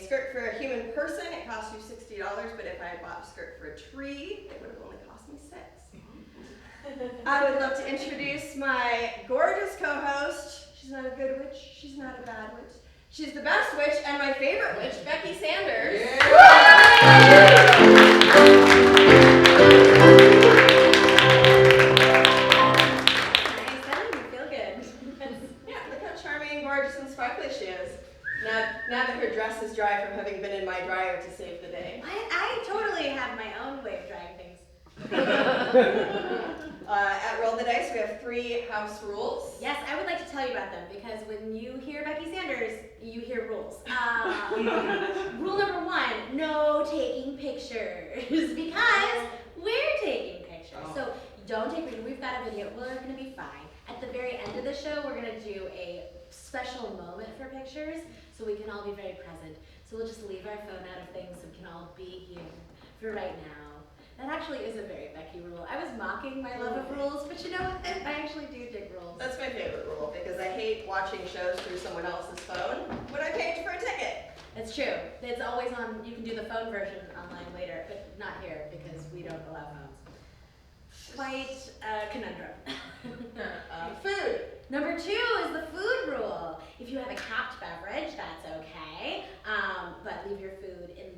skirt for a human person, it costs you $60, but if I had bought a skirt for a tree, it would have only cost me $6. I would love to introduce my gorgeous co-host. She's not a good witch, she's not a bad witch. She's the best witch and my favorite witch, Becky Sanders. Yeah. Nice, that made me feel good. Yeah, look how charming, gorgeous, and sparkly she is. Now that her dress is dry from having been in my dryer to save the day. I totally have my own way of drying things. At Roll the Dice, we have 3 house rules. Yes, I would like to tell you about them because when you hear Becky Sanders, you hear rules. Rule number 1, no taking pictures because we're taking pictures. Oh. So don't take pictures. We've got a video. We're going to be fine. At the very end of the show, we're going to do a special moment for pictures so we can all be very present. So we'll just leave our phone out of things so we can all be here for right now. That actually is a very Becky rule. I was mocking my love of rules, but you know what? I actually do dig rules. That's my favorite rule because I hate watching shows through someone else's phone when I paid for a ticket. It's true. It's always on. You can do the phone version online later, but not here because we don't allow phones. Quite a conundrum. Food. Number 2 is the food rule. If you have a capped beverage, that's okay, but leave your food in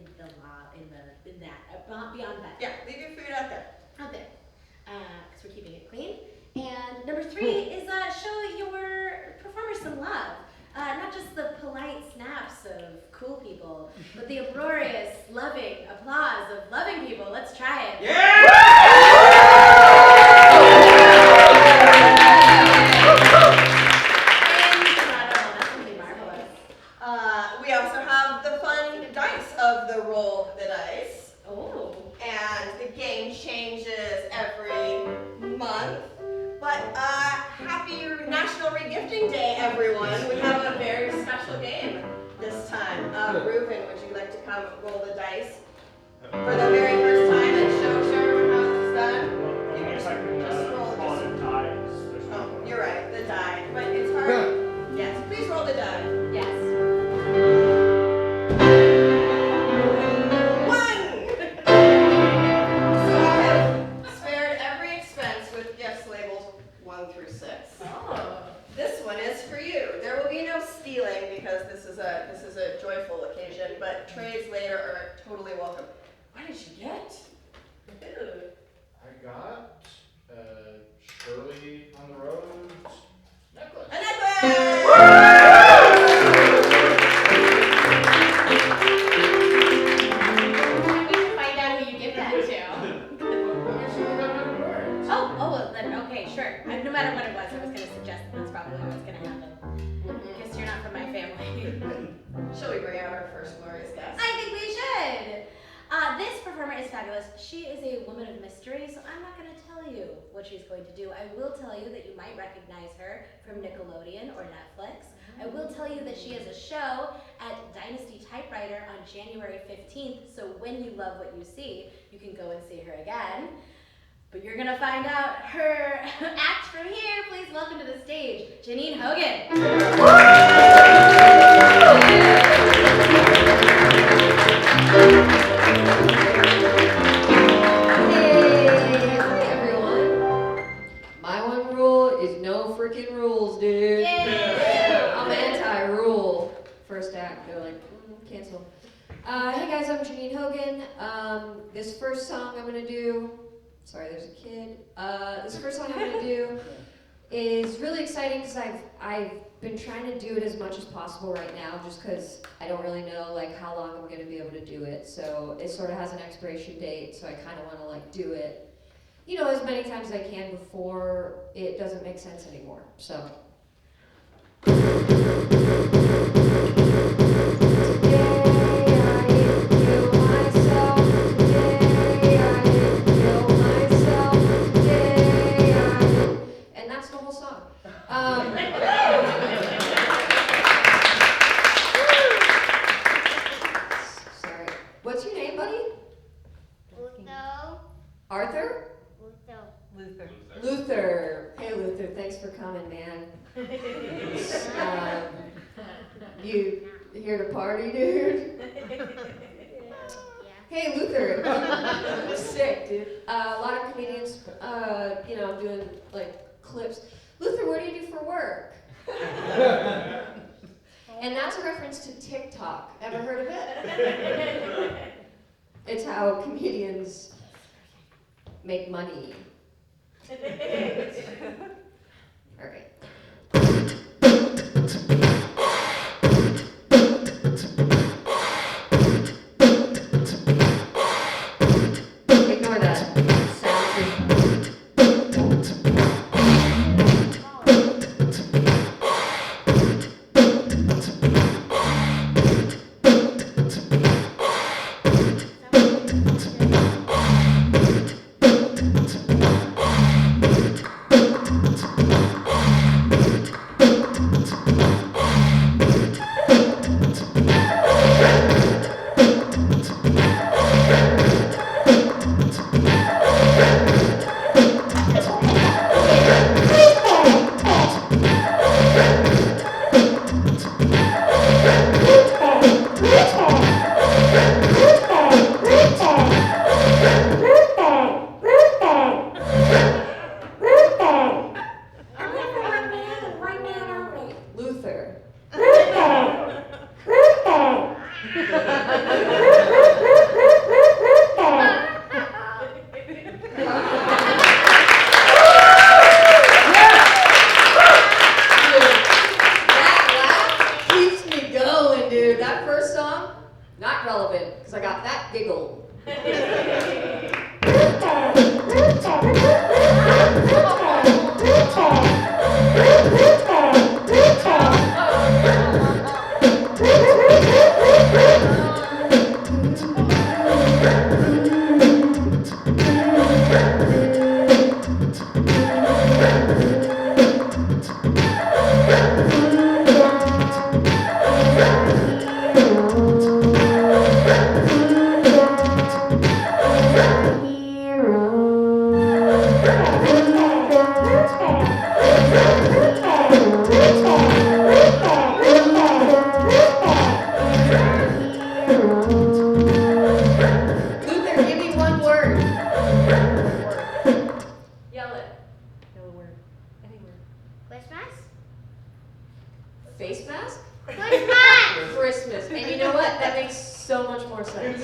beyond that. Yeah, leave your food out there. Out there, because we're keeping it clean. And number 3 is show your performers some love. Not just the polite snaps of cool people, but the uproarious, loving applause of loving people. Let's try it. Yeah! We also have the fun dice of the Roll the Dice. Oh. And the game changes every month. But happy National Regifting Day, everyone. We have a very special game this time. Reuben, would you like to come roll the dice for the very first time and show everyone how this is done? You can just roll the dice. Oh, you're right, the die. But it's hard. Yes, please roll the die. Yes. 1! So I have spared every expense with gifts labeled 1 through 6. Oh. This one is for you. There will be no stealing because this is a joyful occasion, but trades later are totally welcome. What did you get? Ooh. I got Shirley on the road necklace. A necklace! We can find out who you give that to. Oh, well then, okay, sure. No matter what it was, I was going to suggest that that's probably what's going to happen. Guess you're not from my family. Shall we bring out our first glorious guest? I think we should. This performer is fabulous. She is a woman of mystery, so I'm not going to tell you what she's going to do. I will tell you that you might recognize her from Nickelodeon or Netflix. I will tell you that she has a show at Dynasty Typewriter on January 15th, so when you love what you see, you can go and see her again. But you're going to find out her act from here. Please welcome to the stage, Janine Hogan. Hi everyone. My one rule is no freaking rules, dude. Yay! I'm anti-rule. First act, they're like, cancel. Hey guys, I'm Janine Hogan. This first song I'm gonna do, sorry, there's a kid. This first song I'm gonna do is really exciting because I've been trying to do it as much as possible right now, just because I don't really know like how long I'm gonna be able to do it. So it sort of has an expiration date, so I kind of want to like do it, you know, as many times as I can before it doesn't make sense anymore. So. And that's the whole song. Sorry. What's your name, buddy? Luther. Arthur? Luther. Luther. Hey, Luther. Thanks for coming, man. You here to party, dude? Hey, Luther. Sick, dude. A lot of comedians, doing like clips. Luther, what do you do for work? And that's a reference to TikTok. Ever heard of it? It's how comedians make money. All right. Ignore that. Sound. Luther. That laugh keeps me going, dude. That first song, not relevant, because I got that giggle. Luther, give me one word. Yell it. Yell a word. Any word. Witchmas? Face mask? Witchmas! Christmas. And you know what? That makes so much more sense.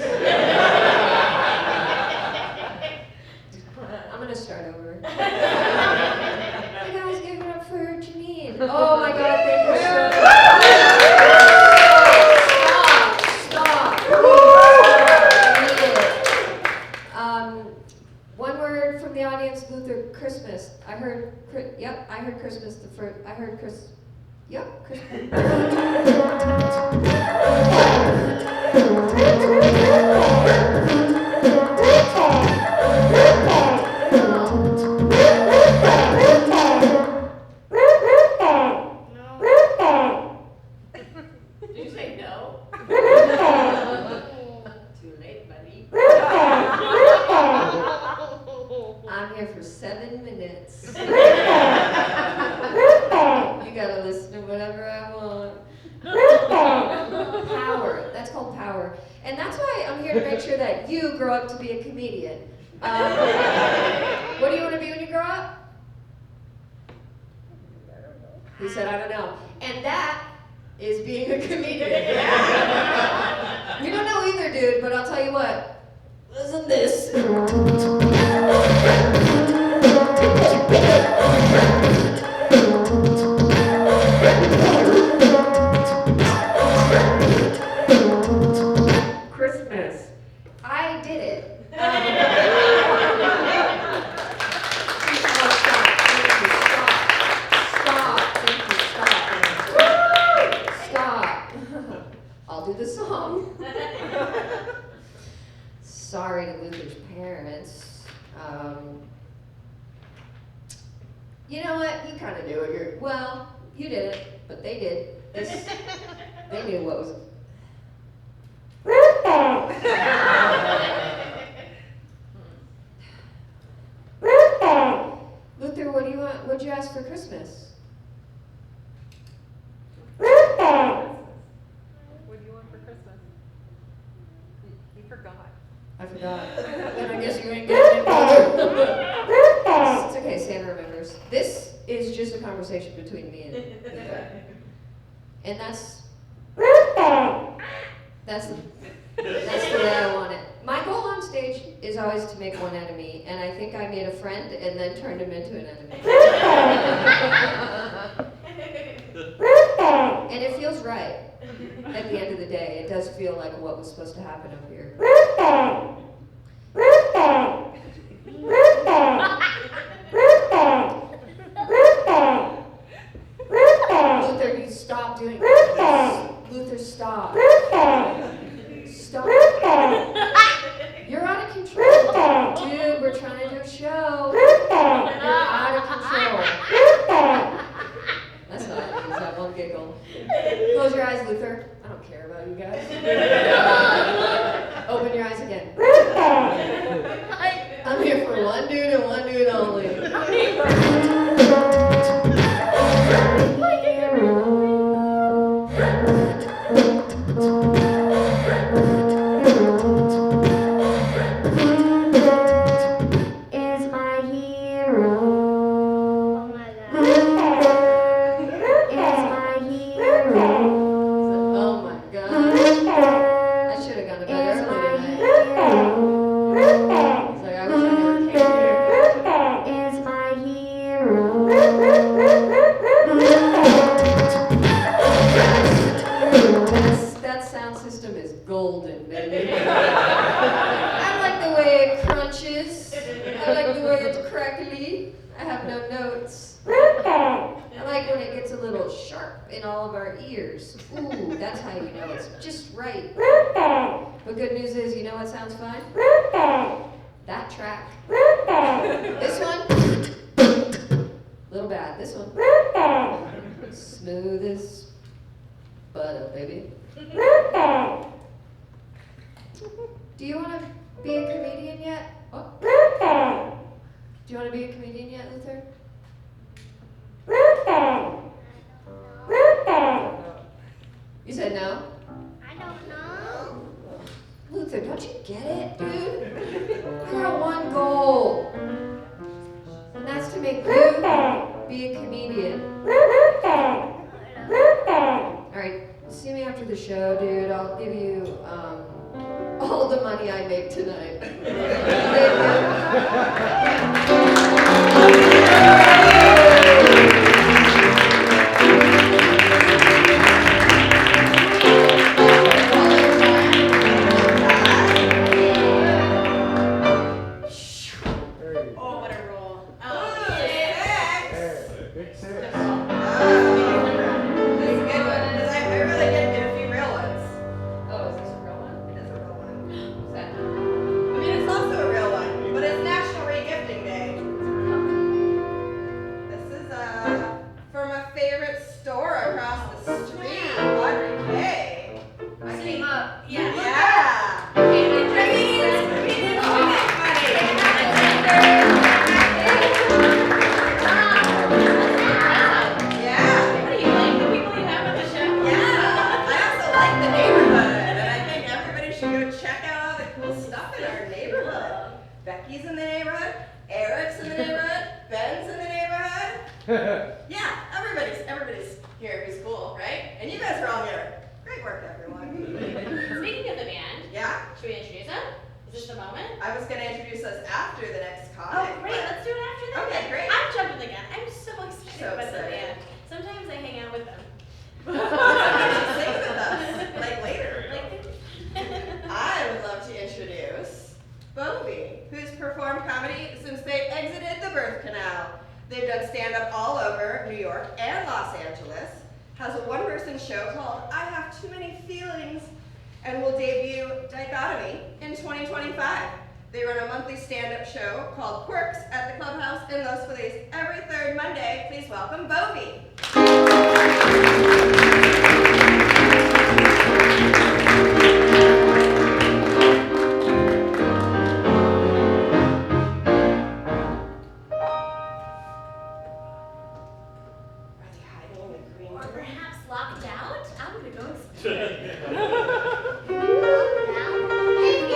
I'm gonna start over. Hey guys, give it up for Janine. Oh my god, thank you so much. Stop. One word from the audience, Luther, Christmas. I heard Christmas the first, Christmas. Did you say no? Too late, buddy. I'm here for 7 minutes. You gotta listen to whatever I want. Power. That's called power. And that's why I'm here to make sure that you grow up to be a comedian. What do you want to be when you grow up? He said, I don't know. And that is being a comedian. You don't know either, dude, but I'll tell you what. Listen to this. Christmas. I did it. Stop. I'll do the song. Sorry to Luther's parents. You know what? You kind of knew it. You didn't, but they did. They knew what was. Luther, what do you want? What'd you ask for Christmas? We forgot. I forgot. Then I guess you ain't getting it. It's okay, Santa remembers. This is just a conversation between me and Luther. And that's the way I want it. My goal on stage is always to make one enemy, and I think I made a friend and then turned him into an enemy. And it feels right at the end of the day. It does feel like what was supposed to happen up here. Luther, you stop doing this. Luther, stop. Stop. You're out of control. Dude, we're trying to do a show. You're out of control. That's all it is, that one giggle. Close your eyes, Luther. I don't care about you guys. Open your eyes again. I'm here for one dude and one dude only. Is my hero. Oh my god. Is my hero. Oh my god. I should have gone to bed Is early my tonight. hero. It's like I wish I never came here. Is my hero. That sound system is golden, baby. I like the way it crunches. I like the way it's crackly. I have no notes. I like when it gets a little sharp in all of our ears. Ooh, that's how you know it's just right. But good news is, you know what sounds fine? That track. This one, little bad. This one, smooth as butter, baby. Do you want to be a comedian yet? Oh. Do you want to be a comedian yet, Luther? You said no? I don't know. Luther, don't you get it, dude? I got one goal. And that's to make you be a comedian. Alright, see me after the show, dude. I'll give you all the money I make tonight. Oh, what a roll. Big six. That's a good one, because I really did get a few real ones. Oh, is this a real one? It is a real one. What's that? I mean, it's also a real one, but it's National Regifting Day. This is from a favorite store across the street, Audrey K. I came up. Yeah. Yeah. Yeah. What do you like the people you have on the show? Yeah, I also like the neighborhood, and I think everybody should go check out all the cool stuff in our neighborhood. Becky's in the neighborhood, Eric's in the neighborhood, Ben's in the neighborhood. Yeah, everybody's here who's cool, right? And you guys are all here. Great work, everyone. Speaking of the band, Yeah, should we introduce them? Is this the moment? I was gonna introduce us after the next comic. Oh, great. Let's do it after that. Okay, great. I'm jumping the gun. I'm so excited So about the excited. band. Sometimes I hang out with them. Sometimes you sing with us, like later. Like, I would love to introduce Bovie, who's performed comedy since they exited the birth canal. They've done stand-up all over New York and Los Angeles, has a one-person show called I Have Too Many Feelings, and will debut Dichotomy in 2025. They run a monthly stand-up show called Quirks at the Clubhouse in Los Feliz every third Monday. Please welcome Bovie. Are they hiding in the green Or room? perhaps locked out? I'm gonna go explore. Now, if you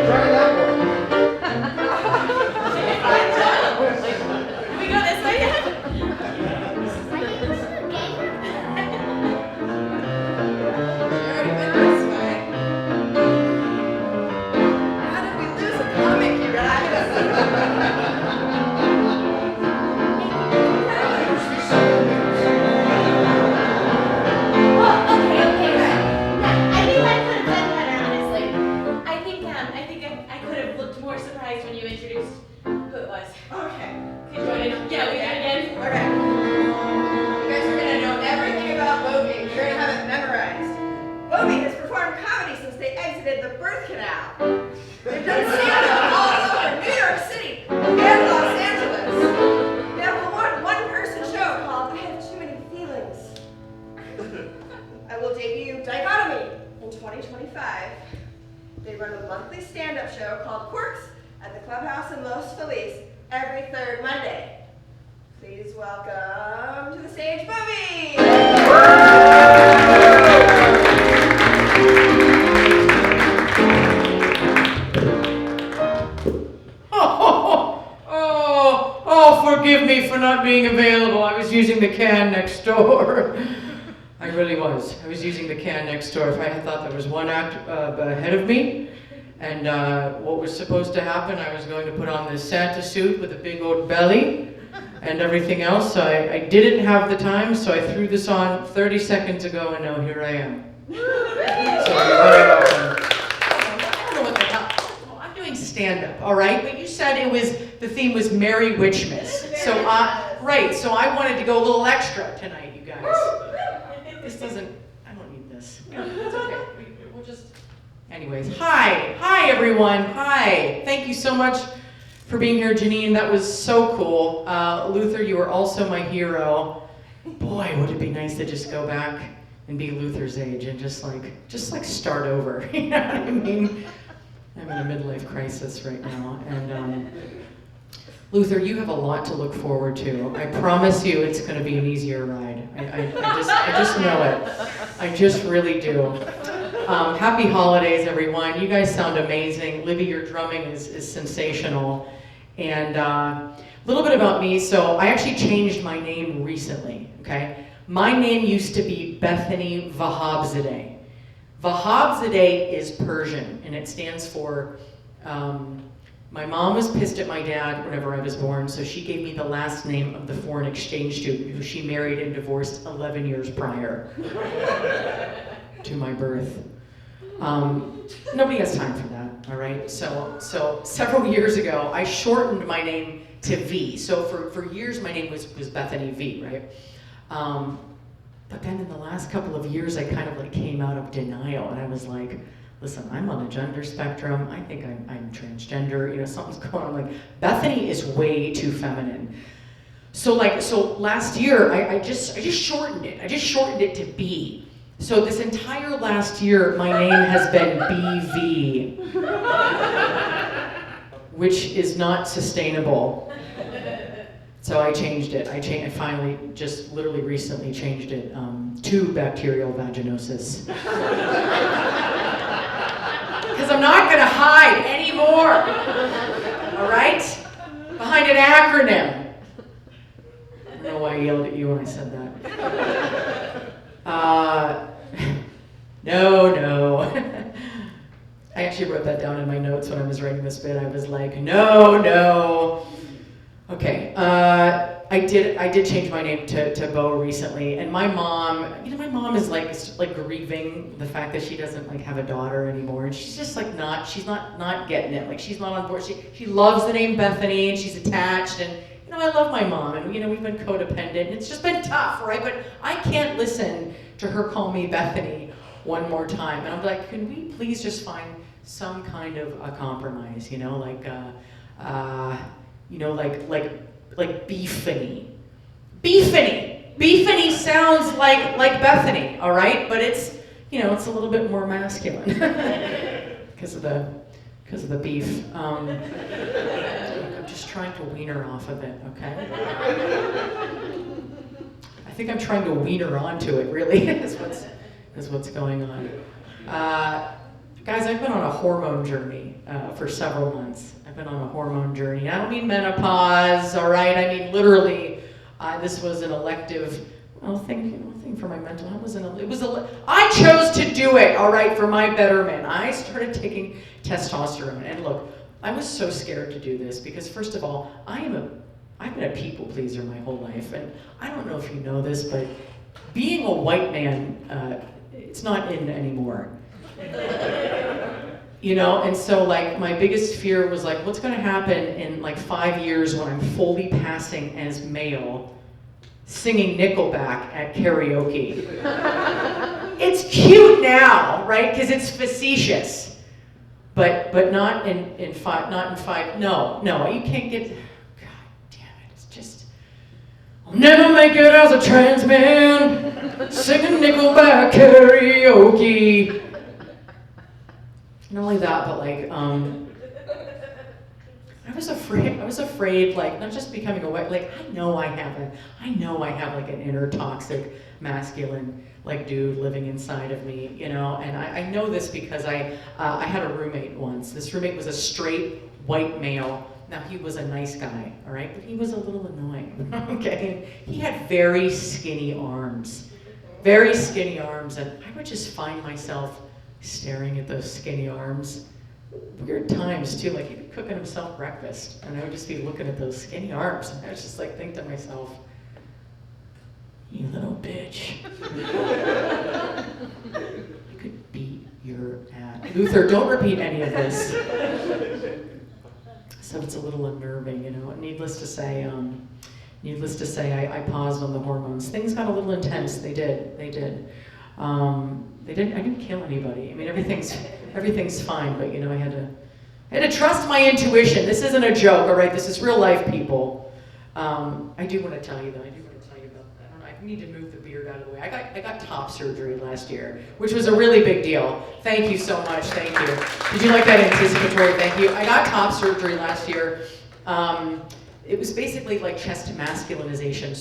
Try that one. Can we go this way yet? I think this is a game. Already been this way. How did we lose a comic, you guys? Well, okay. I think I could have done better, honestly. I think I could have looked more surprised when you introduced who it was. Okay. Could you do it? Yeah, we did it again. Okay. You guys are gonna know everything about Bobby. You're gonna have it memorized. Bobby has performed comedy since they exited the birth canal. They've done stand-up all over New York City and Los Angeles. They have a one-person show called I Have Too Many Feelings. I will debut Dichotomy in 2025. They run a monthly stand-up show called Quirks at the Clubhouse in Los Feliz every third Monday. Please welcome to the stage, Bobby! Forgive me for not being available. I was using the can next door. I really was. I was using the can next door. If I had thought there was one act ahead of me, and what was supposed to happen, I was going to put on this Santa suit with a big old belly and everything else. I didn't have the time, so I threw this on 30 seconds ago, and now here I am. So you're very welcome. I don't know what the hell. Well, I'm doing stand-up, all right? But you said the theme was Merry Witchmas. So right. So I wanted to go a little extra tonight, you guys. This doesn't. I don't need this. It's okay. We'll just. Anyways, hi everyone. Hi. Thank you so much for being here, Janine. That was so cool. Luther, you were also my hero. Boy, would it be nice to just go back and be Luther's age and just like start over. You know what I mean? I'm in a midlife crisis right now, and Luther, you have a lot to look forward to. I promise you, it's going to be an easier ride. I just know it. I just really do. Happy holidays, everyone. You guys sound amazing. Libby, your drumming is sensational. And a little bit about me. So I actually changed my name recently, okay? My name used to be Bethany Vahabzadeh. Vahabzadeh is Persian, and it stands for, my mom was pissed at my dad whenever I was born, so she gave me the last name of the foreign exchange student who she married and divorced 11 years prior to my birth. Nobody has time for that, all right? So several years ago, I shortened my name to V. So for years, my name was Bethany V, right? But then in the last couple of years, I kind of like came out of denial, and I was like, listen, I'm on the gender spectrum. I think I'm transgender. You know, something's going on. Like, Bethany is way too feminine. So last year, I just shortened it. I just shortened it to B. So this entire last year, my name has been BV, which is not sustainable. So I changed it. I finally just literally recently changed it to bacterial vaginosis. Because I'm not going to hide anymore. All right? Behind an acronym. I don't know why I yelled at you when I said that. No. I actually wrote that down in my notes when I was writing this bit. I was like, no. Okay, I did change my name to Bo recently, and my mom is like grieving the fact that she doesn't like have a daughter anymore, and she's just like she's not getting it. Like, she's not on board. She loves the name Bethany, and she's attached, and I love my mom, and we've been codependent, and it's just been tough, right? But I can't listen to her call me Bethany one more time, and I'm like, can we please just find some kind of a compromise, like Beefany. Beefany sounds like Bethany, all right? But it's a little bit more masculine because of the beef. I'm just trying to wean her off of it, okay? I think I'm trying to wean her onto it, really, is what's going on. Guys, I've been on a hormone journey for several months. I've been on a hormone journey. I don't mean menopause, all right? I mean literally, this was an elective, thing for my mental health. I chose to do it, all right, for my betterment. I started taking testosterone, and look, I was so scared to do this because first of all, I've been a people pleaser my whole life, and I don't know if you know this, but being a white man, it's not in anymore. You know, and so like my biggest fear was like, what's gonna happen in like 5 years when I'm fully passing as male, singing Nickelback at karaoke? It's cute now, right? Because it's facetious, but not in five. No, you can't get. God damn it! It's just. I'll never make it as a trans man, singing Nickelback karaoke. Not only that, but like, I was afraid, like, not just becoming a white, like, I know I have like an inner toxic, masculine, like, dude living inside of me, you know, and I know this because I had a roommate once. This roommate was a straight white male. Now, he was a nice guy, all right, but he was a little annoying, okay? He had very skinny arms, and I would just find myself staring at those skinny arms. Weird times too, like he'd be cooking himself breakfast and I would just be looking at those skinny arms and I was just like think to myself, you little bitch. I could beat your ass. Luther, don't repeat any of this. So it's a little unnerving, you know. Needless to say, I paused on the hormones. Things got a little intense. They did. I didn't kill anybody. I mean, everything's fine, but you know, I had to trust my intuition. This isn't a joke, all right? This is real life, people. I do want to tell you though. I need to move the beard out of the way. I got top surgery last year, which was a really big deal. Thank you so much. Thank you. Did you like that anticipatory? Thank you. I got top surgery last year. It was basically like chest masculinization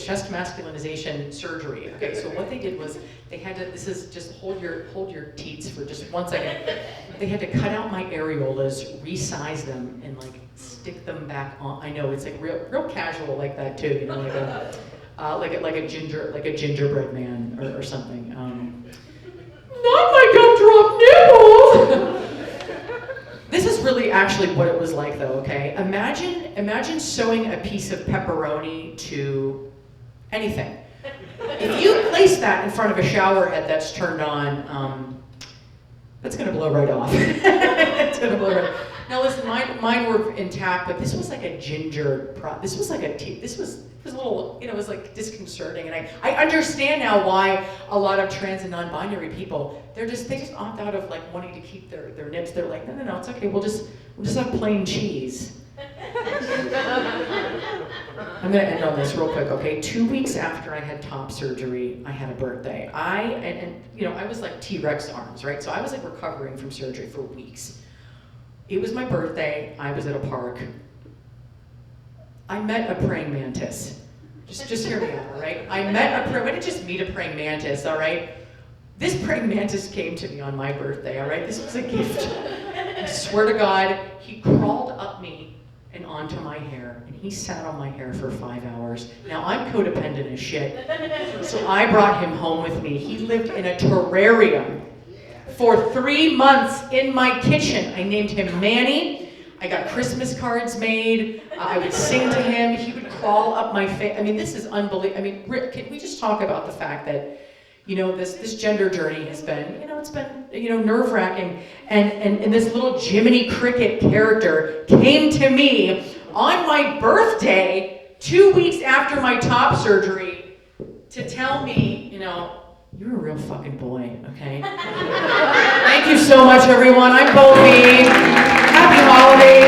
chest masculinization surgery. Okay, so what they did was they had to, this is just hold your teats for just 1 second. They had to cut out my areolas, resize them, and like stick them back on. I know it's like real casual like that too, you know, like a gingerbread man or something. Not my gumdrop nipples. This is really actually what it was like though, okay? Imagine sewing a piece of pepperoni to anything. If you place that in front of a shower head that's turned on, that's gonna blow right off. It's gonna blow right off. Now listen, mine were intact, but this was like a this was a little, you know, it was like disconcerting. And I understand now why a lot of trans and non-binary people, they just opt out of like wanting to keep their nips. They're like, no, it's okay, we'll just have plain cheese. I'm gonna end on this real quick, okay? 2 weeks after I had top surgery, I had a birthday. And you know, I was like T-Rex arms, right? So I was like recovering from surgery for weeks. It was my birthday, I was at a park. I met a praying mantis. Just hear me out, all right? I didn't just meet a praying mantis, all right? This praying mantis came to me on my birthday, all right? This was a gift. I swear to God, he crawled up me and onto my hair, and he sat on my hair for 5 hours. Now, I'm codependent as shit, so I brought him home with me. He lived in a terrarium for 3 months in my kitchen. I named him Manny. I got Christmas cards made. I would sing to him. He would crawl up my face. I mean, this is unbelievable. I mean, Rick, can we just talk about the fact that, you know, this gender journey has been, you know, it's been, you know, nerve-wracking. And this little Jiminy Cricket character came to me on my birthday 2 weeks after my top surgery to tell me, you know, you're a real fucking boy, okay? Thank you so much, everyone. I'm Bobby. Happy holiday.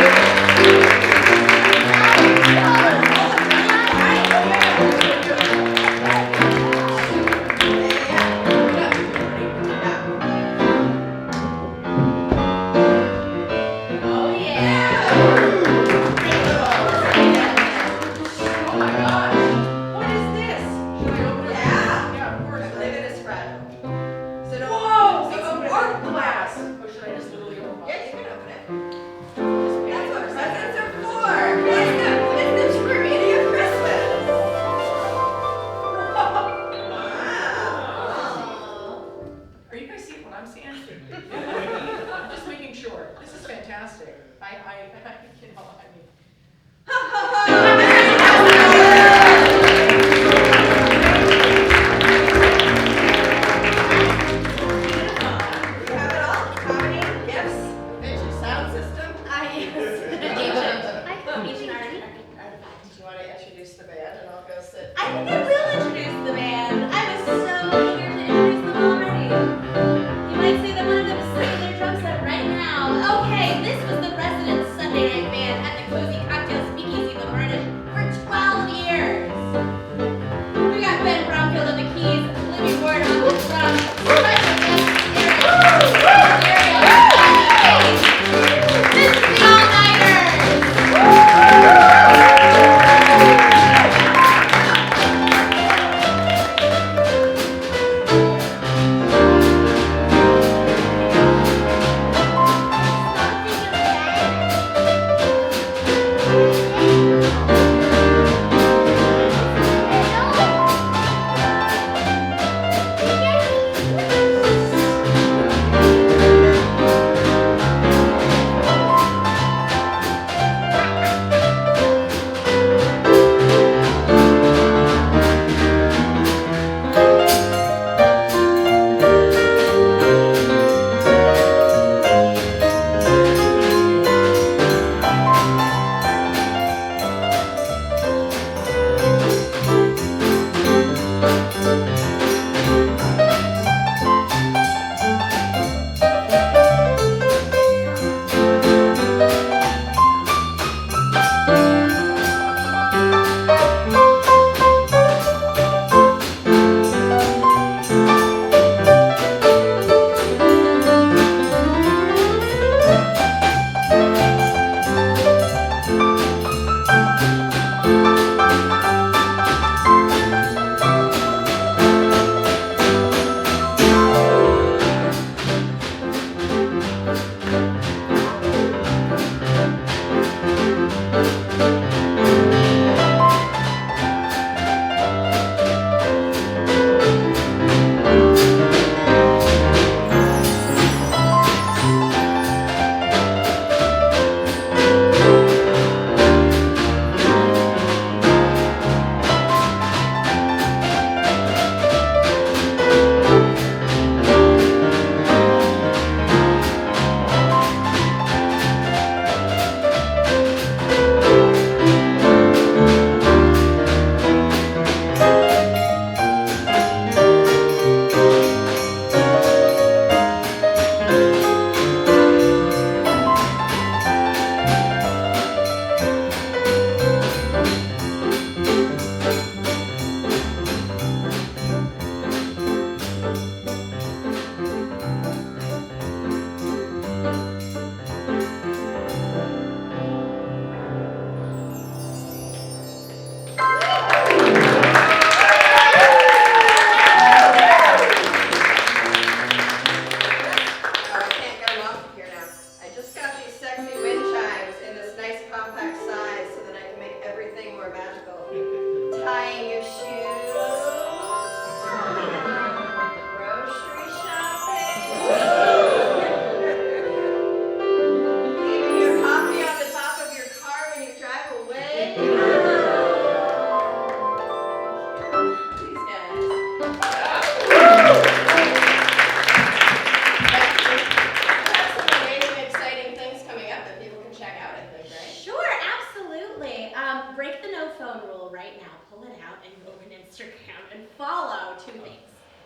I'm answering. I'm just making sure. This is fantastic. You know, I mean. We have it all. Comedy, gifts, vintage sound system. Ancient artifact. Do you want to introduce the band and I'll go sit? I think I will introduce the band. I was so eager to introduce them already. You might say that one of them is sitting their drum set right now. Okay, this was the resident Sunday night band at the Cozy Cocktail Speakeasy in the Varnish for 12 years. We got Ben Bromfield on the keys, Libby Ward on the drums, special guest Ariel on the bass. This is the All-Nighters.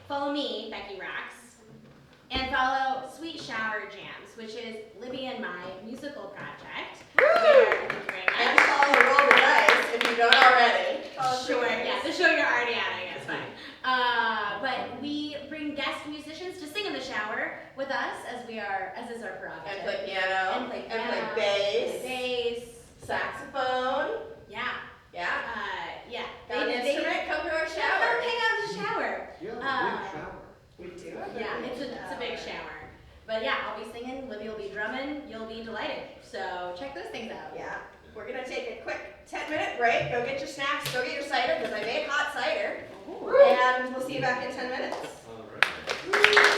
Follow me, Becky Rax, and follow Sweet Shower Jams, which is Libby and my musical project. And follow Roll the Dice if you don't already. Sure, yeah, the show you're already at, I guess, fine. But we bring guest musicians to sing in the shower with us, as is our prerogative. And play piano. And play piano. And play bass. Bass. Saxophone. Yeah. Yeah. Yeah. Got an instrument? Come to our shower. Come hang out in the shower. Yeah, big shower. We do. Yeah, it's a big shower. But yeah, I'll be singing, Libby will be drumming, you'll be delighted. So check those things out. Yeah. We're gonna take a quick 10-minute break. Go get your snacks, go get your cider, because I made hot cider. And we'll see you back in 10 minutes. All right.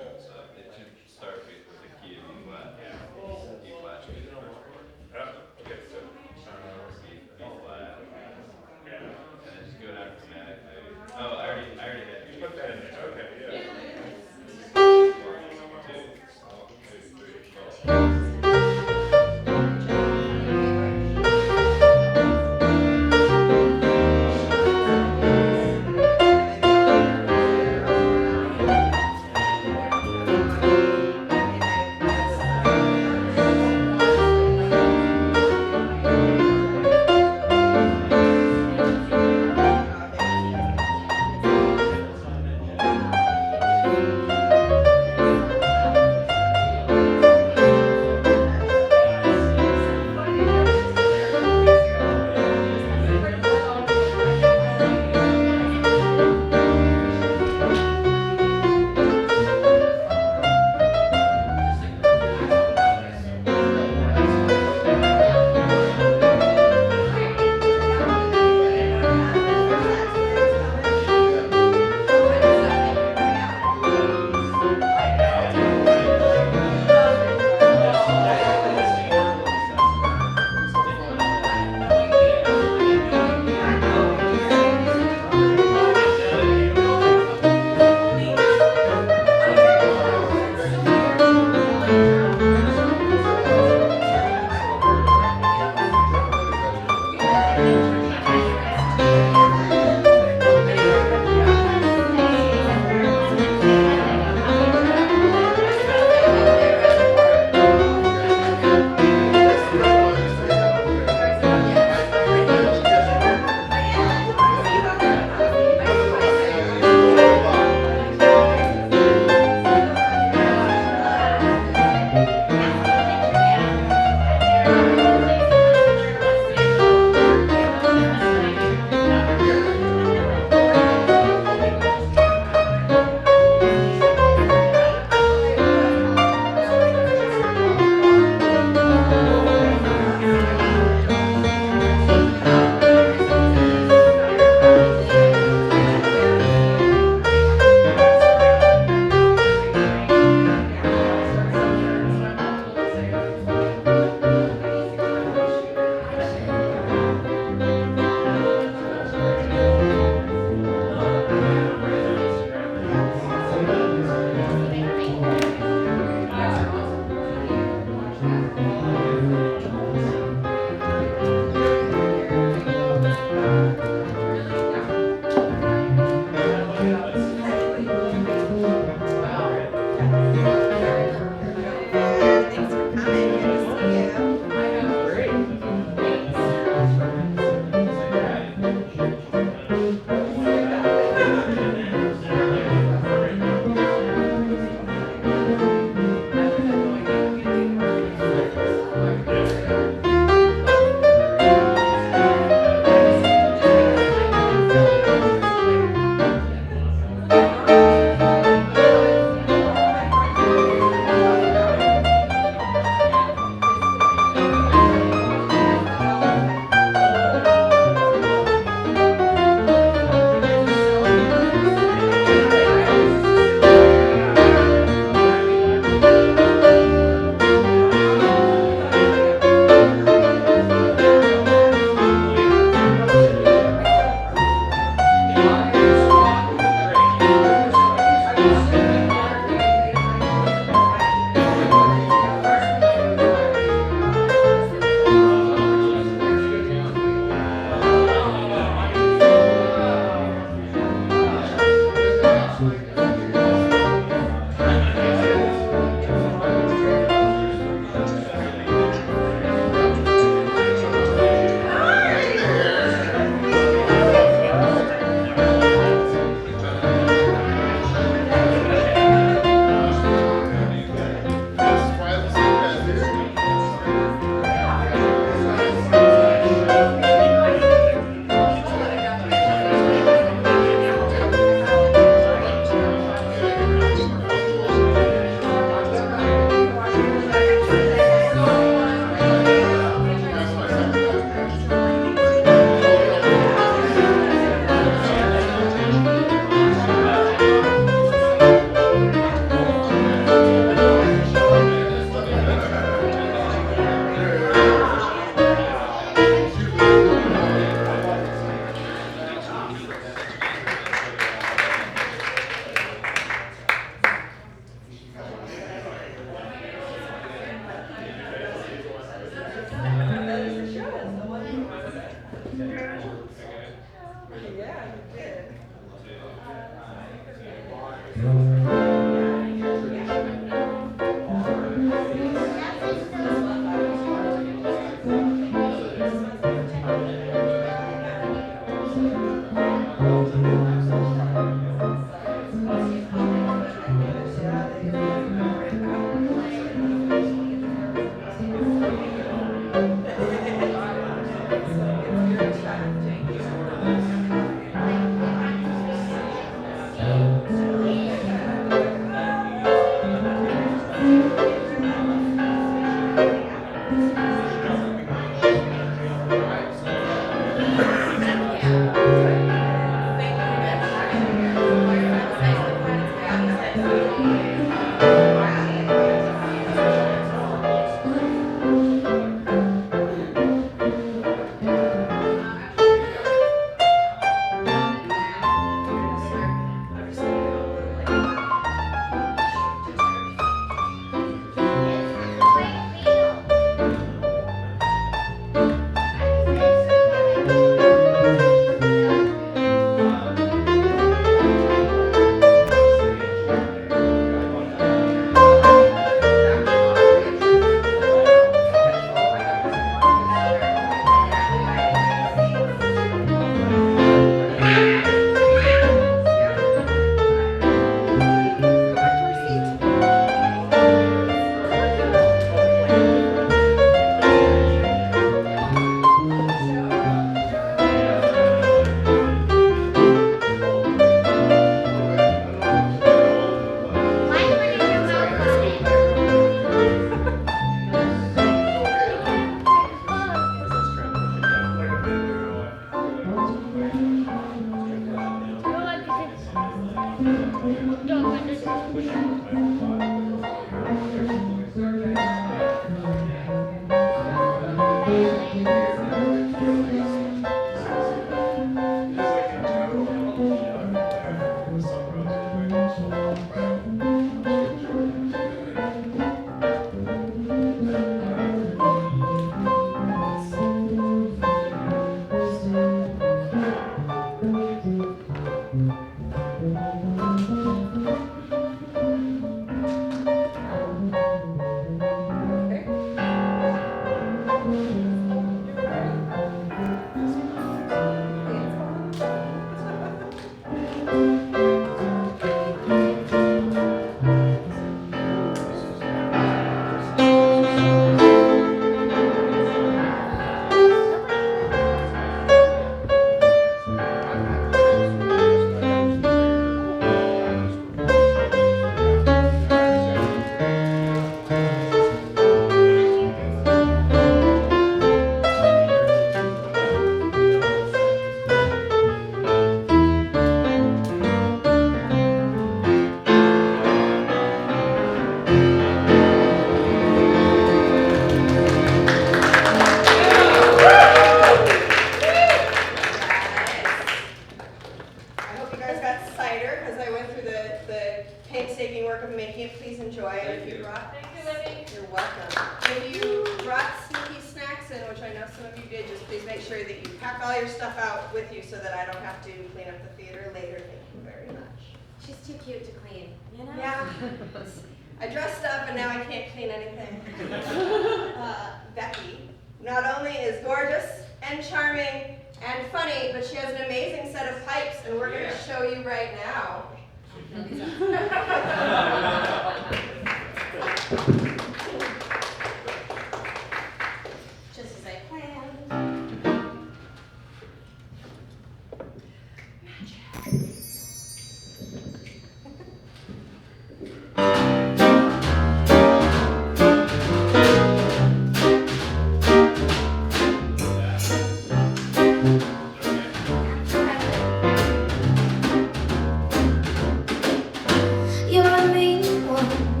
You're the main one.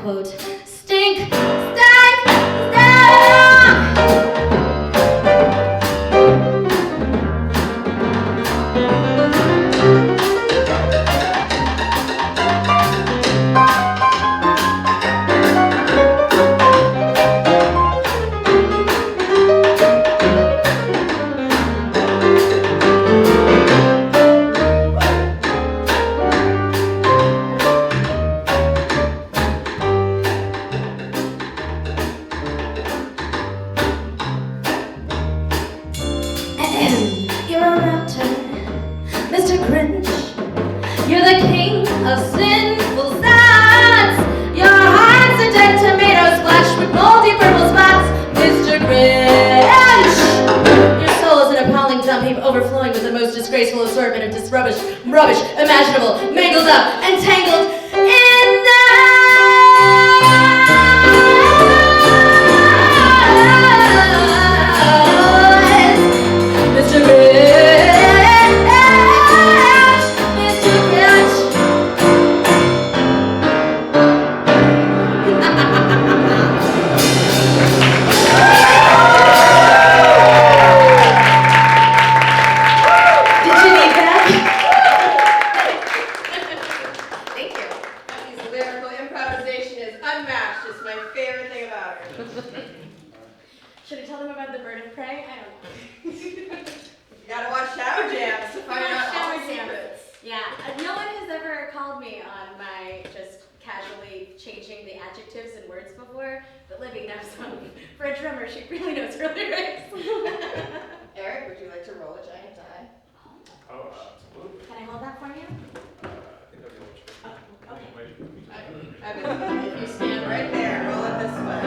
quote, stink, stank, stank. You're a router, Mr. Grinch. You're the king of sinful thoughts. Your heart's a dead tomato splash with moldy purple spots, Mr. Grinch. Your soul is an appalling dump heap overflowing with the most disgraceful assortment of rubbish imaginable, mangled up and tangled in Mr. Grinch, Mr. Grinch. Did you need that? Thank you. Betty's lyrical improvisation is unmatched. It's my favorite thing about her. Should I tell them about the bird of prey? I don't know. You gotta watch Shower Jams to find out all Shower the Jams. secrets. Yeah, no one has ever called me on my just casually changing the adjectives and words before, but Libby knows some. For a drummer, she really knows her lyrics. Eric, would you like to roll a giant die? Oh, absolutely. Can I hold that for you? I think I'll be able to. Okay. I mean, if you stand right there, roll it this way.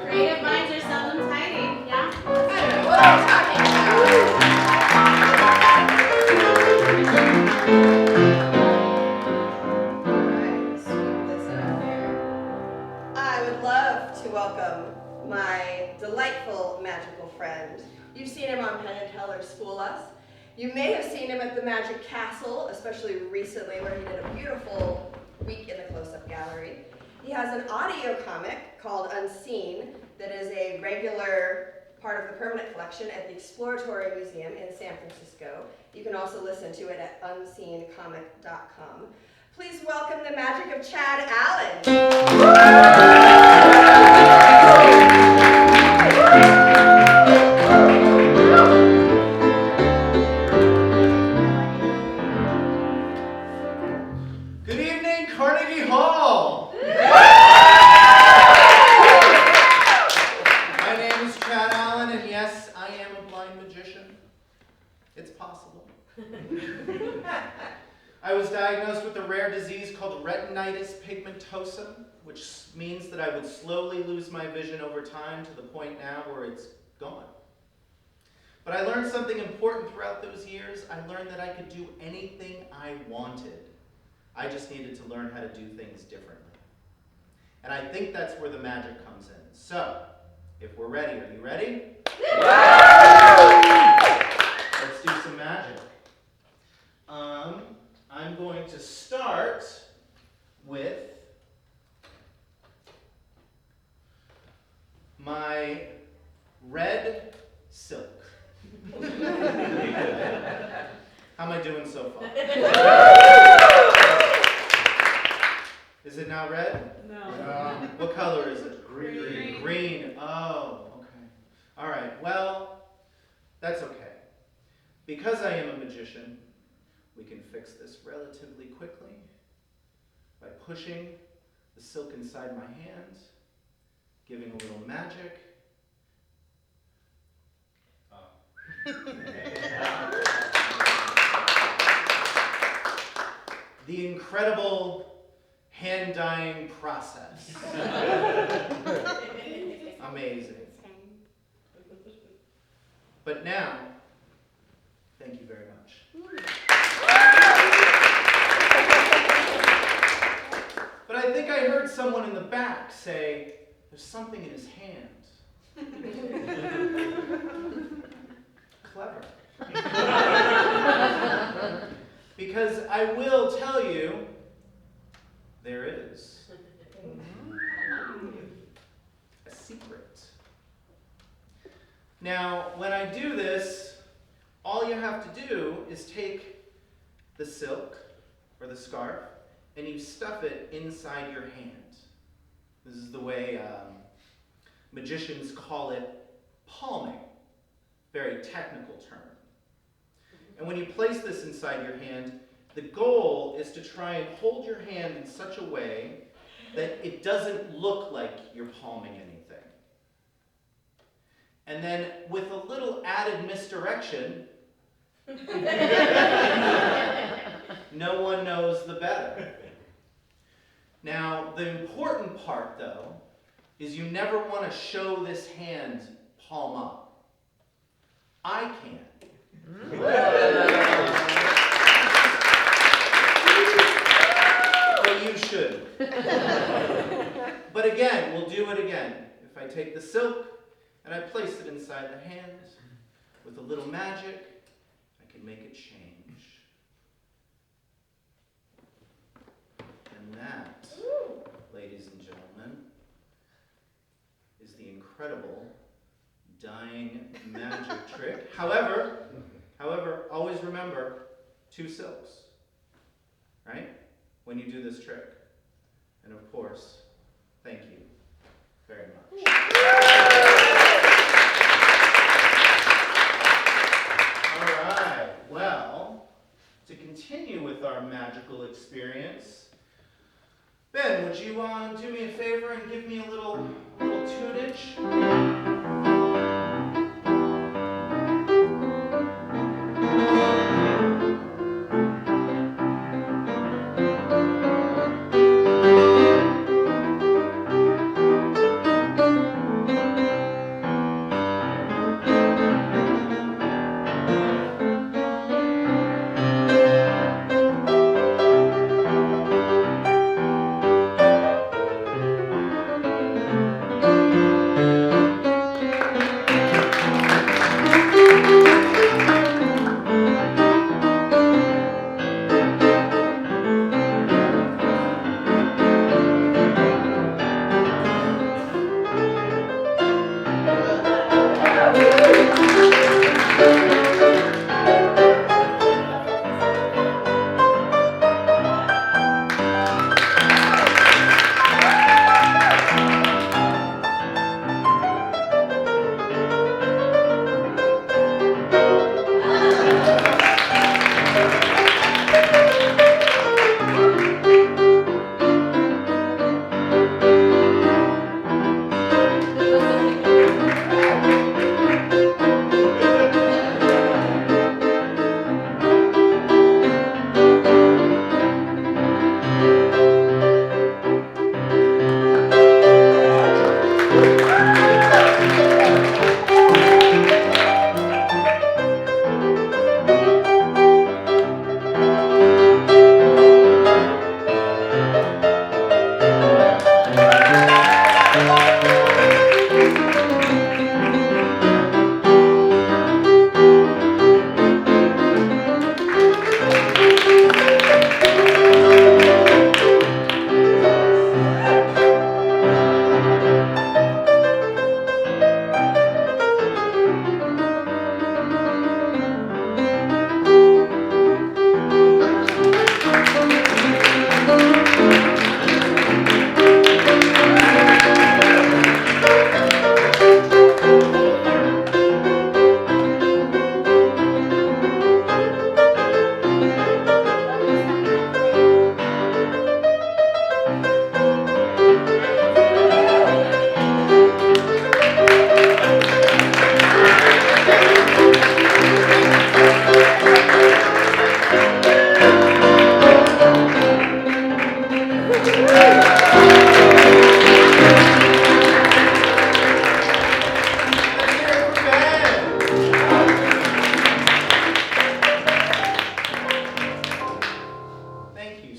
Creative minds are seldom tidy, yeah? I would love to welcome my delightful magical friend. You've seen him on Penn and Teller's School Us. You may have seen him at the Magic Castle, especially recently where he did a beautiful week in the close-up gallery. He has an audio comic called Unseen that is a regular part of the permanent collection at the Exploratory Museum in San Francisco. You can also listen to it at unseencomic.com. Please welcome the magic of Chad Allen. Good evening, Carnegie Hall. My name is Chad Allen, and yes, I am a blind magician. It's possible. I was diagnosed with a rare disease called retinitis pigmentosa, which means that I would slowly lose my vision over time to the point now where it's gone. But I learned something important throughout those years. I learned that I could do anything I wanted. I just needed to learn how to do things differently. And I think that's where the magic comes in. So, if we're ready, are you ready? Let's do some magic. I'm going to start with my red silk. How am I doing so far? Is it now red? No. What color is it? Green. Green. Oh, okay. All right. Well, that's okay. Because I am a magician, we can fix this relatively quickly by pushing the silk inside my hand, giving a little magic. The incredible hand dyeing process. Amazing. But now, thank you very much. But I think I heard someone in the back say, there's something in his hand. Clever. Because I will tell you, there is a secret. Now, when I do this, all you have to do is take the silk or the scarf and you stuff it inside your hand. This is the way magicians call it palming, very technical term. And when you place this inside your hand, the goal is to try and hold your hand in such a way that it doesn't look like you're palming anything. And then with a little added misdirection, no one knows the better. Now, the important part, though, is you never want to show this hand palm up. I can. But you shouldn't. But again, we'll do it again. If I take the silk and I place it inside the hand, with a little magic, I can make it change. And that, ladies and gentlemen, is the incredible dyeing magic trick. However, always remember 2 silks, right? When you do this trick. And of course, thank you very much. All right, well, to continue with our magical experience, Ben, would you do me a favor and give me a little tunage?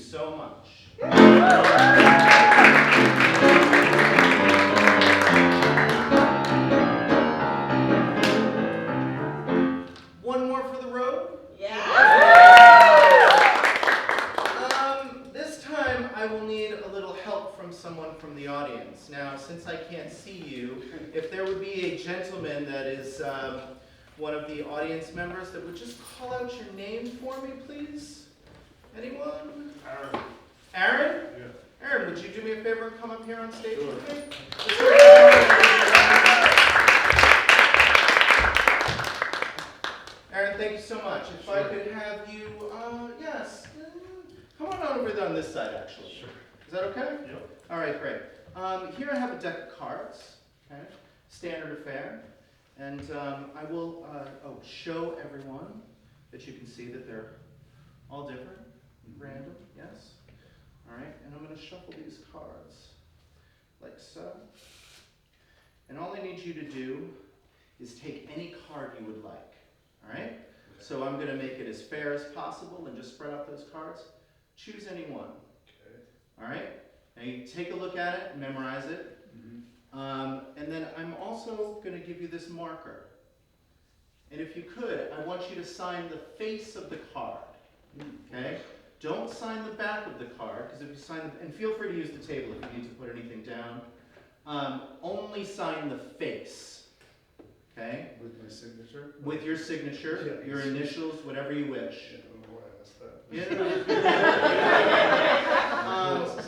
so much. One more for the road? This time I will need a little help from someone from the audience. Now, since I can't see you, if there would be a gentleman that is one of the audience members that would just call out your name for me, please? Anyone? Aaron. Aaron? Yeah. Aaron, would you do me a favor and come up here on stage Sure. with me? Aaron, thank you so much. If I could have you, yes, come on over on this side, actually. Sure. Is that okay? Yep. All right, great. Here I have a deck of cards, okay? Standard affair. And I will show everyone that you can see that they're all different, random, yes? All right, and I'm going to shuffle these cards like so. And all I need you to do is take any card you would like, all right? Okay. So I'm going to make it as fair as possible and just spread out those cards. Choose any one, Okay. all right? Now you take a look at it and memorize it. And then I'm also going to give you this marker. And if you could, I want you to sign the face of the card, okay? Don't sign the back of the card, because if you sign, and feel free to use the table if you need to put anything down. Only sign the face, okay? With my signature? With your signature, Yeah. your initials, whatever you wish. I don't know why I asked that. Yeah.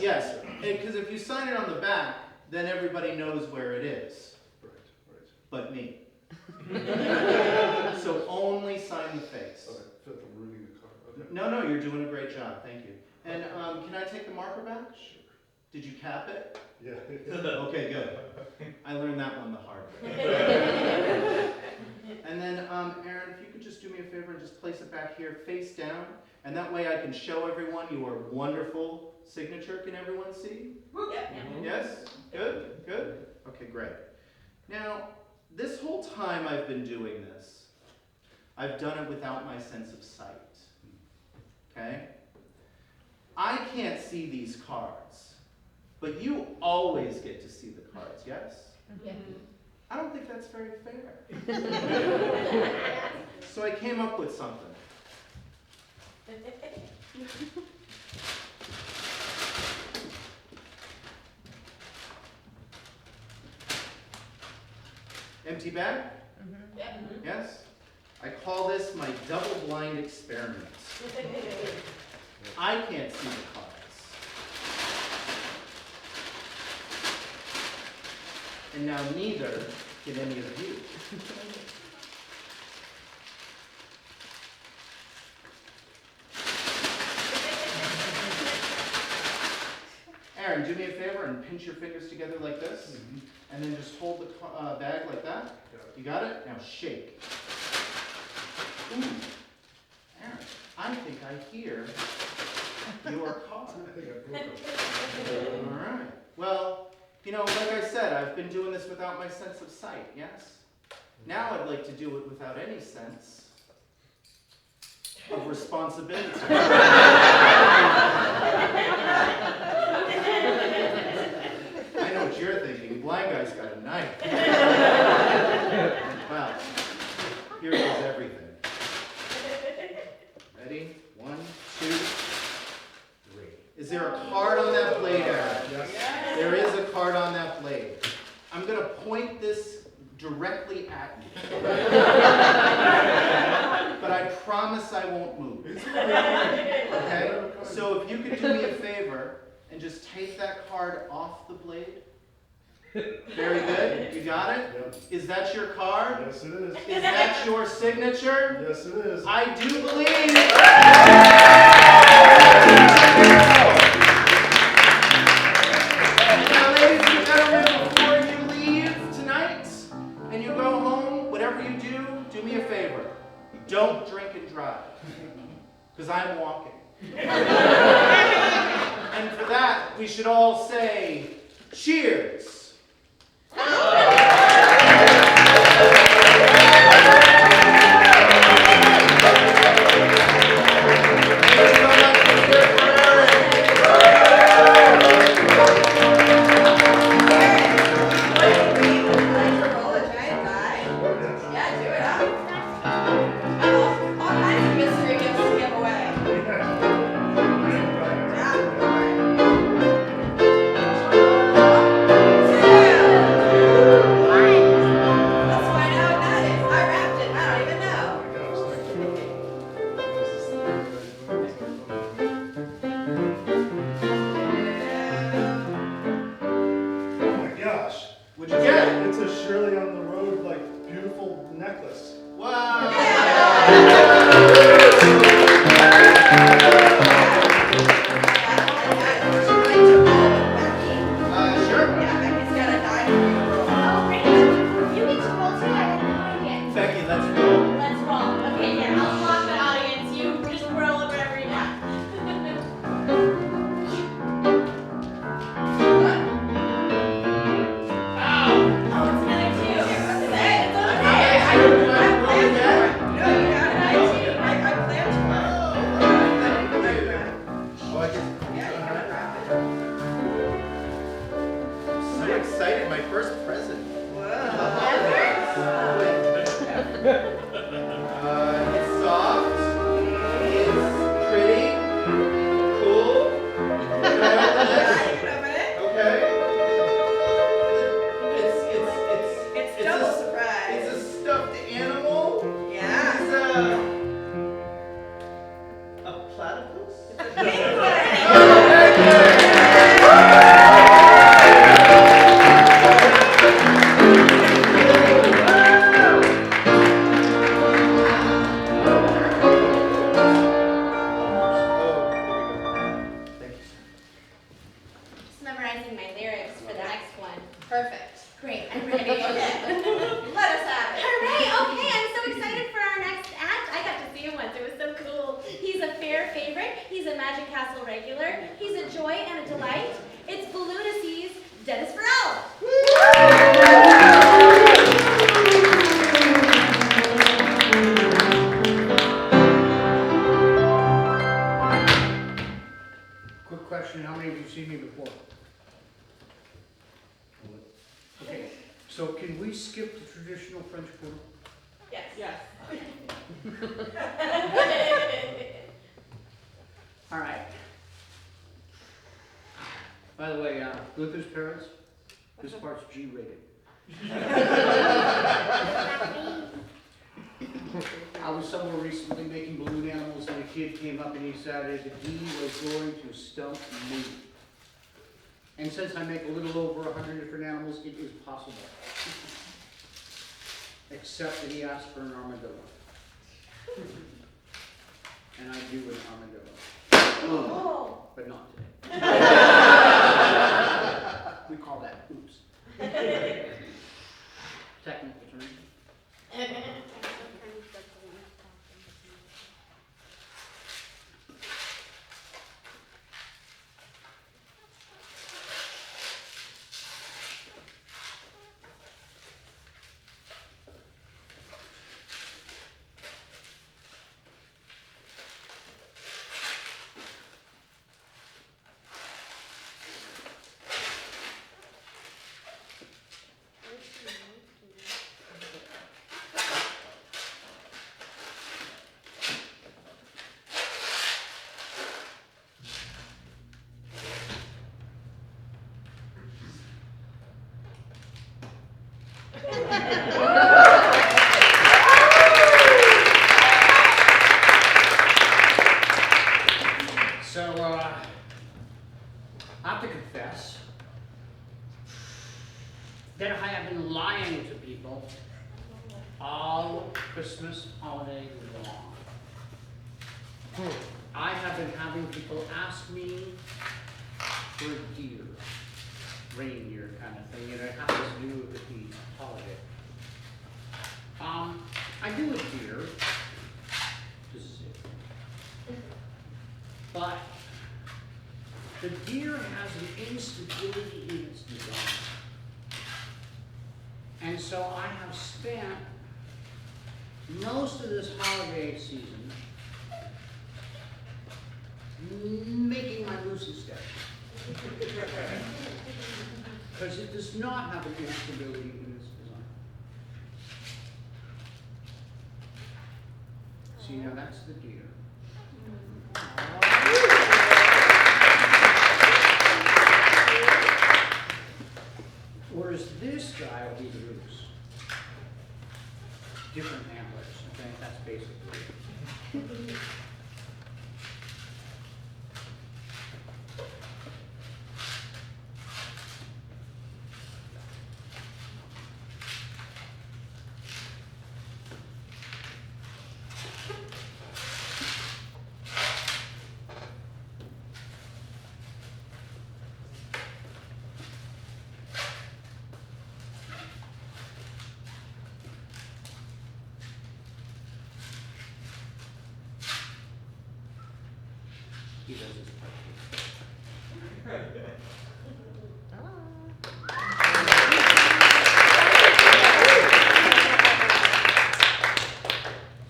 Yes, because if you sign it on the back, then everybody knows where it is, Right, right. but me. So only sign the face. Okay, I feel like I'm ruining the card. Okay. No, you're doing a great job, thank you. And can I take the marker back? Sure. Did you cap it? Yeah. Okay, good. I learned that one the hard way. And then, Aaron, if you could just do me a favor and just place it back here, face down, and that way I can show everyone your wonderful signature. Can everyone see? Yes? Good? Good? Okay, great. Now, this whole time I've been doing this, I've done it without my sense of sight. Okay? I can't see these cards, but you always get to see the cards, yes? Yeah. I don't think that's very fair. So I came up with something. Empty bag? Yes? I call this my double-blind experiment. I can't see the cards. And now neither can any of you. Aaron, do me a favor and pinch your fingers together like this. And then just hold the bag like that. Got it. You got it? Now shake. Ooh. Aaron, I think I hear your card. I think I broke it. All right. Well, like I said, I've been doing this without my sense of sight, yes? Now I'd like to do it without any sense of responsibility. I know what you're thinking. Blind guy's got a knife. Well, here goes everything. Ready? 1, 2, 3. Is there a card on that blade, Aaron? Yes. There is a card on that blade. I'm going to point this directly at you. But I promise I won't move. Okay? So if you could do me a favor and just take that card off the blade. Very good. You got it? Yep. Is that your card? Yes, it is. Is that your signature? Yes, it is. I do believe. Now, ladies and gentlemen, before you leave tonight and you go home, whatever you do me a favor. Don't drink and drive, because I'm walking. And for that, we should all say, cheers. Thank you so much for your I'm so excited, my first present. It's soft, it's pretty, cool. Can I open this? Okay. It's double surprise. It's a stuffed animal. Yeah. It's a platypus. Penguin. Just memorizing my lyrics for the next one. Perfect. Great, I'm ready. Okay. Let us have it. Hooray! Okay, I'm so excited for our next act. I got to see him once. It was so cool. He's a fair favorite. He's a Magic Castle regular. He's a joy and a delight. It's Balloonicy's Dennis Farrell. Quick question, how many of you have seen me before? Okay, so can we skip the traditional French Quarter? Yes. All right. By the way, Luther's parents, this part's G-rated. I was somewhere recently making balloon animals and a kid came up and he decided that he was going to stump me. And since I make a little over 100 different animals, it is possible. Except that he asked for an armadillo. And I do an armadillo. But not today. We call that oops. Technical term. So, I have to confess that I have been lying to people all Christmas holiday long. I have been having people ask me for a deer, reindeer kind of thing, and it happens to do with the holiday. I do a deer, this is it. But the deer has an instability in its design. And so I have spent most of this holiday season making my Lucy step. Because it does not have an instability in its design. See, now that's the deer. Whereas this guy will be the goose. Different antlers, okay? That's basically it. He does his part.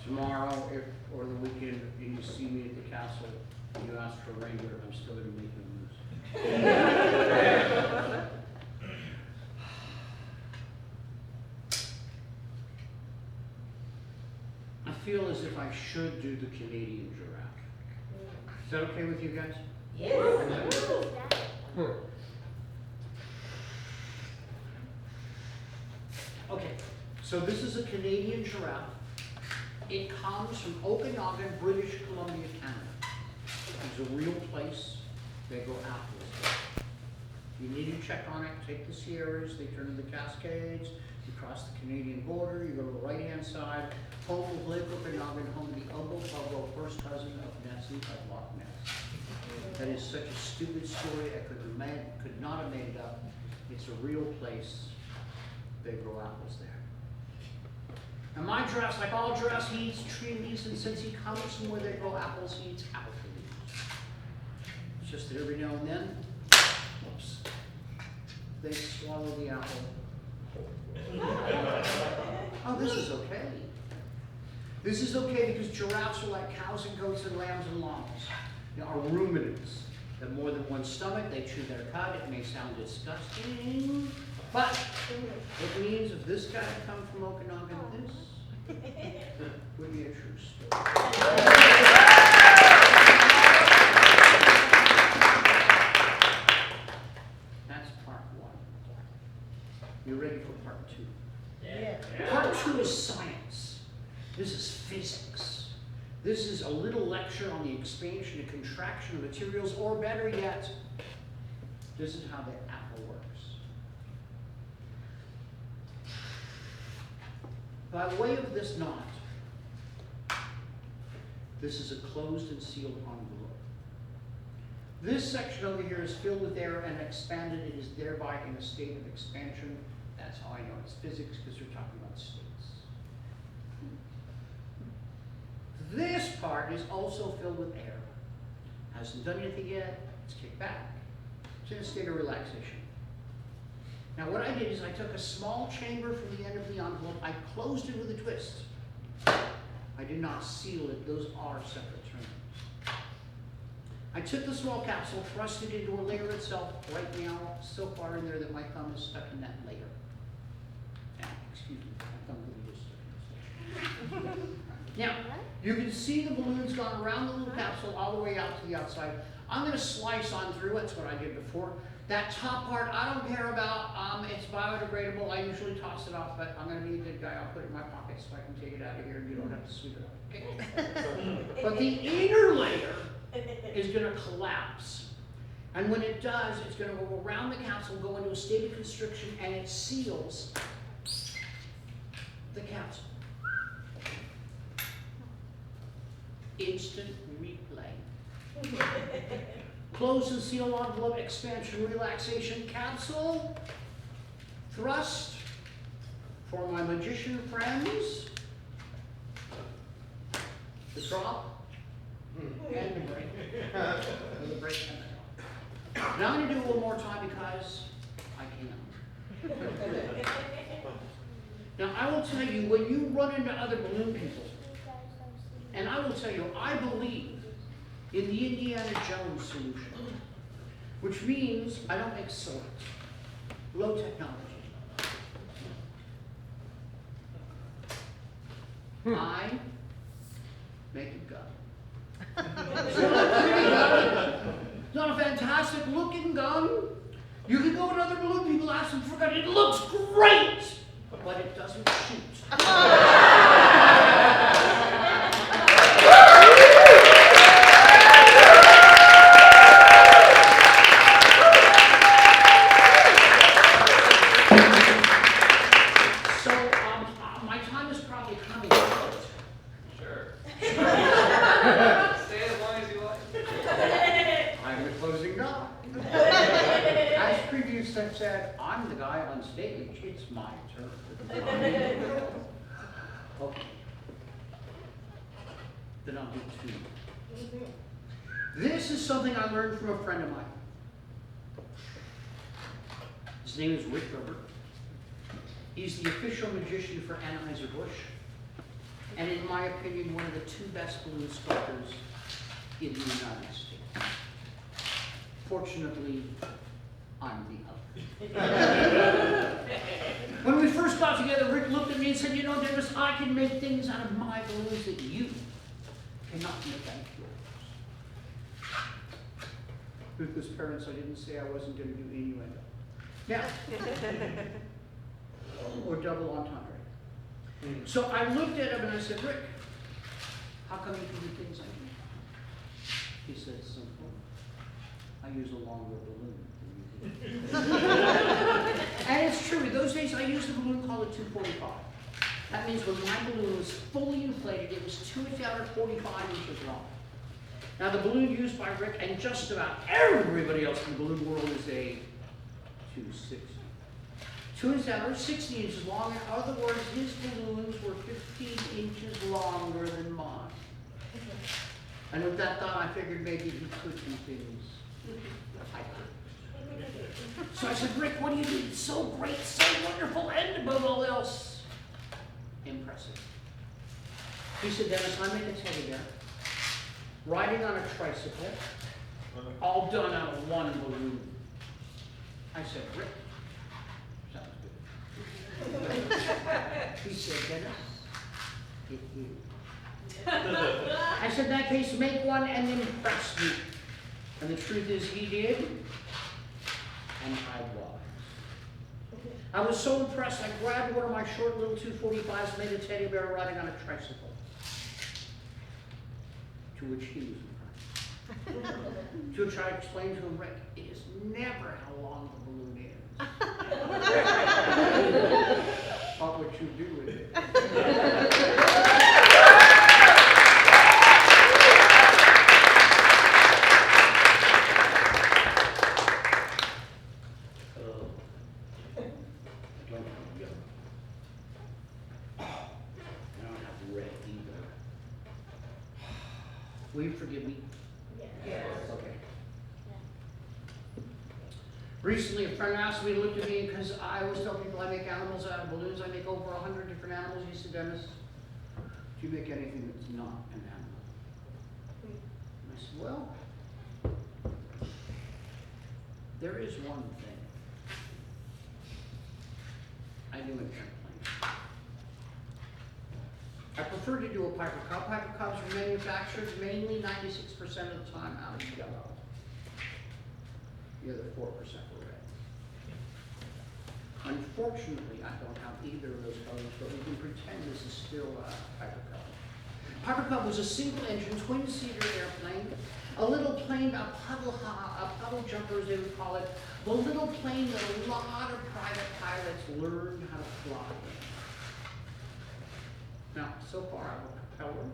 Tomorrow, or the weekend, and you see me at the castle, and you ask for a reindeer, I'm still going to make them loose. I should do the Canadian giraffe. Is that okay with you guys? Okay, so this is a Canadian giraffe. It comes from Okanagan, British Columbia, Canada. It's a real place. They grow apples there. You need to check on it, take the Sierras, they turn into the Cascades, you cross the Canadian border, you go to the right-hand side, home of Lake Okanagan, home of the Uncle Pubbo, first cousin of Nessie of Loch Ness. That is such a stupid story, I could not have made it up. It's a real place. They grow apples there. And my giraffes, like all giraffes, he eats tree leaves, and since he comes from where they grow apples, he eats apple leaves. It's just that every now and then, whoops, they swallow the apple. Oh, this is okay. This is okay because giraffes are like cows and goats and lambs and llamas. They are ruminants. They have more than one stomach. They chew their cud. It may sound disgusting, but it means if this guy had come from Okanagan, this would be a true story. That's part one. You ready for part two? Yeah. Part two is science. This is physics. This is a little lecture on the expansion and contraction of materials, or better yet, this is how the apple works. By way of this knot, this is a closed and sealed envelope. This section over here is filled with air and expanded. It is thereby in a state of expansion. That's how I know it's physics, because we're talking about states. This part is also filled with air. Hasn't done anything yet. It's kicked back. It's in a state of relaxation. Now what I did is I took a small chamber from the end of the envelope. I closed it with a twist. I did not seal it. Those are separate terms. I took the small capsule, thrust it into a layer itself. Right now, so far in there that my thumb is stuck in that layer. Now, excuse me, my thumb really is stuck in this layer. Now, you can see the balloon's gone around the little capsule all the way out to the outside. I'm going to slice on through. That's what I did before. That top part, I don't care about. It's biodegradable. I usually toss it off, but I'm going to be a good guy. I'll put it in my pocket so I can take it out of here and you don't have to sweep it up. Okay? But the inner layer is going to collapse. And when it does, it's going to go around the capsule, go into a state of constriction, and it seals the capsule. Instant replay. Close and seal envelope, expansion, relaxation, capsule, thrust for my magician friends, the drop, and the break. And the break and the drop. Now I'm going to do it one more time because I cannot. Now I will tell you, when you run into other balloon people, and I will tell you, I believe in the Indiana Jones solution, which means I don't make soda. Low technology. I make a gun. It's not a fantastic looking gun. You can go to other balloon people, ask them for a gun. It looks great, but it doesn't shoot. Said, I'm the guy on stage, it's my turn. Okay. Then I'll do two. This is something I learned from a friend of mine. His name is Rick Herbert. He's the official magician for Anheuser-Busch, and in my opinion, one of the two best balloon sculptors in the United States. Fortunately, I'm the other. When we first got together, Rick looked at me and said, you know, Dennis, I can make things out of my balloons that you cannot mechanic yours. Ruthless parents, I didn't say I wasn't going to do innuendo. Now, or double entendre. So I looked at him and I said, Rick, how come you can do things like that? He said, simple. I use a longer balloon than you do. And it's true. In those days, I used a balloon called a 245. That means when my balloon was fully inflated, it was 245 inches long. Now, the balloon used by Rick and just about everybody else in the balloon world is a 260. 260 inches long. In other words, his balloons were 15 inches longer than mine. And with that thought, I figured maybe he could do things I could. So I said, Rick, what do you do? It's so great, so wonderful, and above all else, impressive. He said, Dennis, I made a teddy bear riding on a tricycle, all done out of one balloon. I said, Rick, sounds good. He said, Dennis, it is. I said, in that case, make one and impress me. And the truth is, he did, and I was. I was so impressed, I grabbed one of my short little 245s, made a teddy bear riding on a tricycle. To which he was impressed. To which I explained to him, Rick, it is never how long the balloon is. But what you do with it. Will you forgive me? Yes. Okay. Recently, a friend asked me to look at me because I always tell people I make animals out of balloons. I make over 100 different animals. He said, Dennis, do you make anything that's not an animal? And I said, well, there is one thing. I do an airplane. I prefer to do a Piper Cub. Piper Cubs are manufactured mainly 96% of the time out of yellow. The other 4% were red. Unfortunately, I don't have either of those colors, but we can pretend this is still a Piper Cub. Piper Cub was a single-engine, twin-seater airplane, a little plane, a puddle jumper, as they would call it, the little plane that a lot of private pilots learned how to fly in. Now, so far I have a propeller,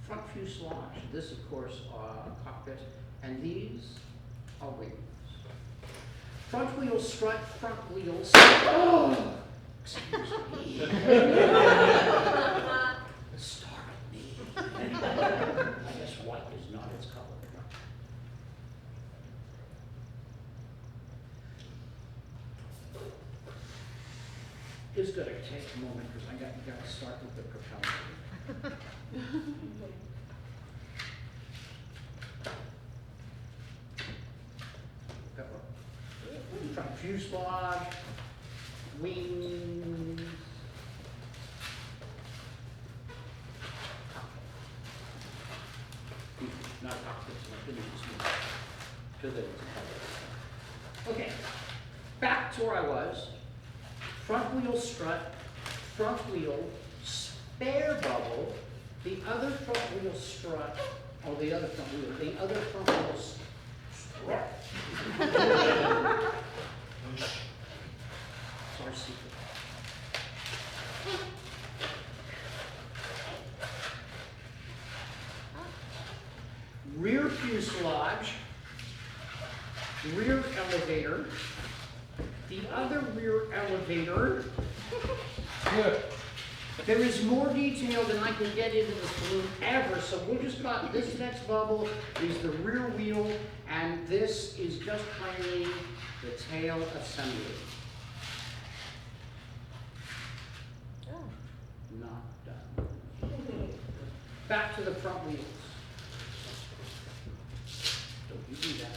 front fuselage, this of course cockpit, and these are wings. Front wheel strut, front wheels. Oh! Excuse me. Startled me. I guess white is not its color. It's going to take a moment because I got to start with the propeller. Front fuselage, wings. Not cockpits, like the news. Because it's a color. Okay, back to where I was. Front wheel strut, front wheel, spare bubble, the other front wheel strut, or the other front wheel, the other front wheel strut. It's our secret. Rear fuselage, rear elevator, the other rear elevator. There is more detail than I can get into this balloon ever, so we'll just cut this next bubble is the rear wheel, and this is just plainly the tail assembly. Not done. Back to the front wheels. Don't you do that.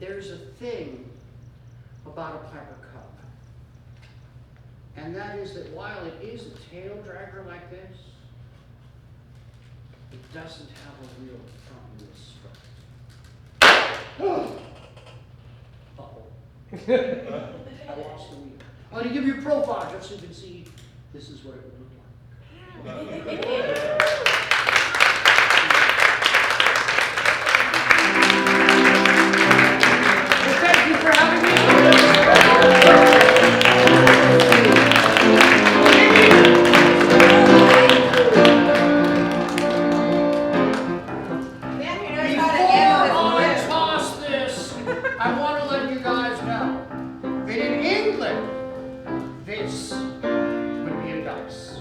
there's a thing about a clever cub. And that is that while it is a tail dragger like this, it doesn't have a real front wheel strut. Uh-oh. I lost the wheel. I'm going to give you a profile just so you can see this is what it would look like. Well, thank you for having me. Man who knows how to handle Before I his voice. toss this, I want to let you guys know that in England, this would be a dice.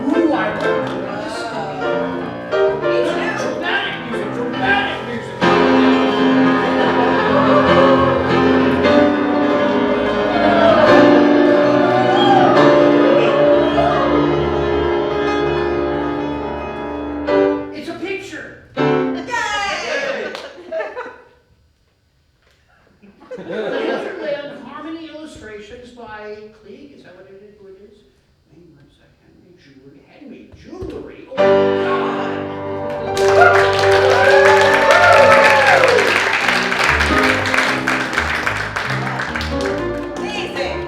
Ooh, I love this. Dramatic music, dramatic music. It's a picture. Yay! Netherlands Harmony Illustrations by Klieg. Is that what it is? Who it is? Hang on a second. Handmade jewelry. Handmade jewelry. Oh Amazing!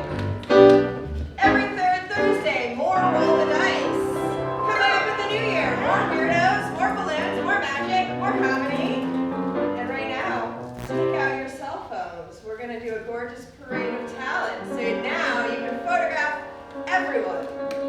Every third Thursday, more roll the dice. Coming up in the new year, more weirdos, more balloons, more magic, more comedy. And right now, take out your cell phones. We're gonna do a gorgeous parade of talent. So now you can photograph everyone.